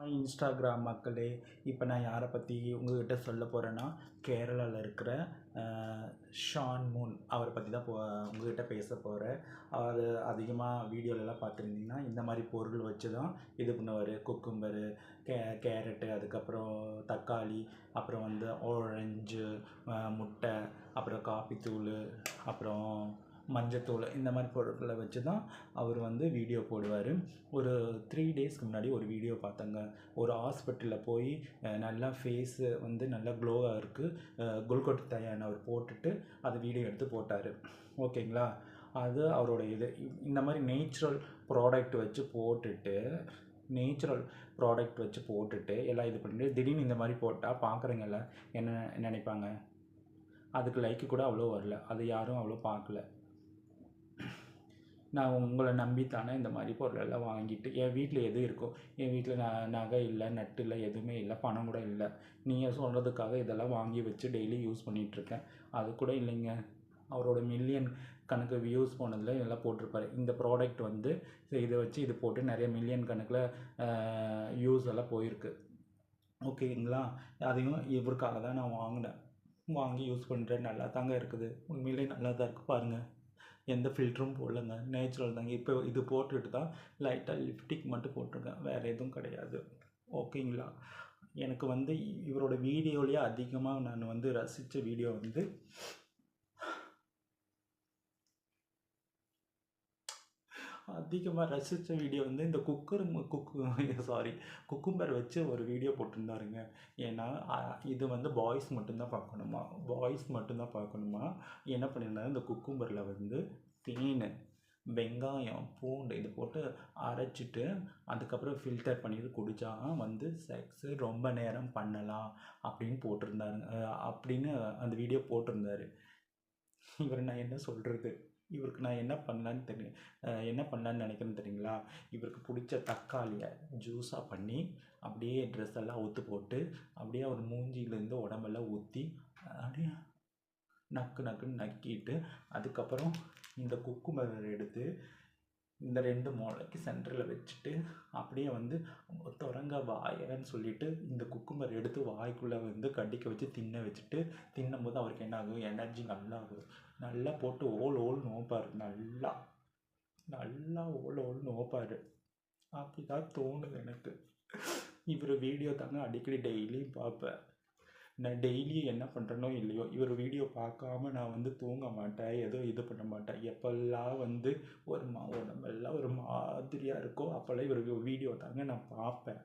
Instagram மக்களே, இப்போ நான் யாரை பற்றி உங்ககிட்ட சொல்ல போகிறேன்னா, கேரளாவில் இருக்கிற ஷான் மூன் அவரை பற்றி தான் உங்ககிட்ட பேச போகிறேன். அவர் அதிகமாக வீடியோலலாம் பார்த்துருந்தீங்கன்னா இந்த மாதிரி பொருள் வச்சு தான் இது பண்ணுவார். குக்கும்பரு, கேரட்டு, அதுக்கப்புறம் தக்காளி, அப்புறம் வந்து ஆரஞ்சு, முட்டை, அப்புறம் காப்பித்தூள், அப்புறம் மஞ்சத்தூள், இந்த மாதிரி பொருட்களை வச்சு தான் அவர் வந்து வீடியோ போடுவார். ஒரு 3 டேஸ்க்கு முன்னாடி ஒரு வீடியோ பார்த்தேங்க. ஒரு ஹாஸ்பிட்டலில் போய் நல்லா ஃபேஸு வந்து நல்லா க்ளோவாக இருக்குது, குளுக்கோட் தயான் அவர் போட்டுட்டு அது வீடியோ எடுத்து போட்டார். ஓகேங்களா? அது அவரோட இது. இந்த மாதிரி நேச்சுரல் ப்ராடக்ட் வச்சு போட்டுட்டு எல்லாம் இது பண்ணிட்டு திடீர்னு இந்த மாதிரி போட்டால் பார்க்குறவங்க எல்லாம் என்ன நினைப்பாங்க? அதுக்கு லைக்கு கூட அவ்வளோ வரல, அது யாரும் அவ்வளோ பார்க்கல. நான் உங்களை நம்பித்தானே இந்த மாதிரி பொருளெல்லாம் வாங்கிட்டு என் வீட்டில் எது இருக்கோ, என் வீட்டில் நகை இல்லை, நட்டு இல்லை, எதுவுமே இல்லை, பணம் கூட இல்லை. நீங்கள் சொல்கிறதுக்காக இதெல்லாம் வாங்கி வச்சு டெய்லி யூஸ் பண்ணிகிட்ருக்கேன். அது கூட இல்லைங்க, அவரோட மில்லியன் கணக்கு வியூஸ் போனதில் இதெல்லாம் போட்டிருப்பாரு. இந்த ப்ராடக்ட் வந்து இதை வச்சு இது போட்டு நிறைய மில்லியன் கணக்கில் யூஸ் எல்லாம் போயிருக்கு. ஓகேங்களா? அதையும் இவருக்காக தான் நான் வாங்கி யூஸ் பண்ணுறேன். நல்லா தாங்க இருக்குது, உண்மையிலே நல்லா தான் இருக்குது. பாருங்கள், எந்த ஃபில்டரும் போடலைங்க, நேச்சுரல் தாங்க. இப்போ இது போட்டுட்டு தான் லைட்டாக லிப்ஸ்டிக் மட்டும் போட்டிருக்கேன், வேறு எதுவும் கிடையாது. ஓகேங்களா? எனக்கு வந்து இவரோட வீடியோலேயே அதிகமாக நான் வந்து ரசித்த வீடியோ வந்து இந்த குக்கும்பர் வச்சு ஒரு வீடியோ போட்டிருந்தாருங்க. ஏன்னா இது வந்து பாய்ஸ் மட்டும்தான் பார்க்கணுமா. என்ன பண்ணியிருந்தாரு, இந்த குக்கும்பரில் வந்து தேன், வெங்காயம், பூண்டு இது போட்டு அரைச்சிட்டு அதுக்கப்புறம் ஃபில்டர் பண்ணிட்டு குடித்தா வந்து செக்ஸு ரொம்ப நேரம் பண்ணலாம் அப்படின்னு போட்டிருந்தாருங்க. அப்படின்னு அந்த வீடியோ போட்டிருந்தாரு. இவர் நான் என்ன சொல்கிறது, இவருக்கு நான் என்ன பண்ணலான்னு நினைக்கிறேன்னு தெரியுங்களா? இவருக்கு பிடிச்ச தக்காளியை ஜூஸாக பண்ணி அப்படியே ட்ரெஸ் எல்லாம் அவுத்து போட்டு அப்படியே அவர் மூஞ்சியிலேருந்து உடம்பெல்லாம் ஊற்றி அப்படியே நக்குன்னு நக்கிட்டு அதுக்கப்புறம் இந்த குக்கும்பர் எடுத்து இந்த 2 மூளைக்கு சென்டரில் வச்சுட்டு அப்படியே வந்து திறங்க வாயன்னு சொல்லிவிட்டு இந்த குக்கும்பர் எடுத்து வாய்க்குள்ளே வந்து கடிக்க வச்சு தின்னும்போது அவருக்கு என்ன ஆகும், எனர்ஜி நல்லா ஆகும். நல்லா போட்டு ஓல் நோப்பார், நல்லா ஓல் நோப்பார். அப்படி தான் தோணுது எனக்கு. இவர் வீடியோ தாங்க அடிக்கடி டெய்லியும் பார்ப்பேன். நான் டெய்லியும் என்ன பண்ணுறேனோ இல்லையோ, இவர் வீடியோ பார்க்காம நான் வந்து தூங்க மாட்டேன், எதுவும் இது பண்ண மாட்டேன். எப்போல்லாம் வந்து உடம்பெல்லாம் ஒரு மாதிரியாக இருக்கோ அப்போல்லாம் இவர் வீடியோ தாங்க நான் பார்ப்பேன்.